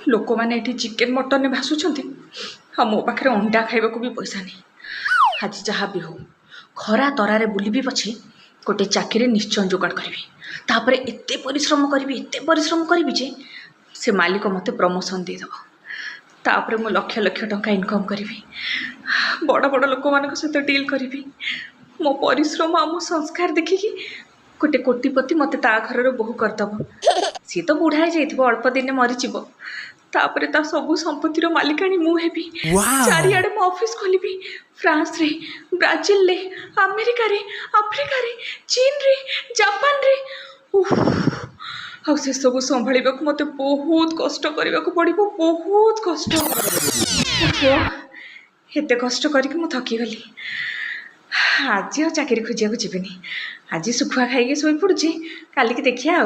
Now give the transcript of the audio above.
लोक मैंने ये चिकेन मटन भासुंट आ मो पाखे अंडा खाइबा भी पैसा नहीं। आज जहाँ भी हो खरा तरारे बुलबी पछे गोटे चाकरी निश्चय जोगाड़ करी। तापर एते परिश्रम करी जे से मालिक मत प्रमोशन देदेव। तापर मु लक्ष लक्ष टंका इनकम करी बड़ बड़ लोक मान सहित डील करी। मो परिश्रम आ मो संस्कार देखिकी गोटे कोटिपति मत ता घर बोहू करदब। सी तो बुढ़ा जाइए अल्प दिन मरीज तापर ता सबू संपत्तिर मालिकाणी मु हेबी। चारिआडे मो ऑफिस खोलिबी फ्रांस रे, ब्राजिल रे, अमेरिका रे, अफ्रिका रे, चीन रे, जापान रे। आ से सब संभाळिबा को मते बहुत कष्ट करबा को पड़िबो, बहुत कष्ट। एते कष्ट करके मु थकी गली। आज आ चाकरी खोजिया को जीविनी। आज सुखुआ खाइके सोई पड़ुची, काली की देखिया।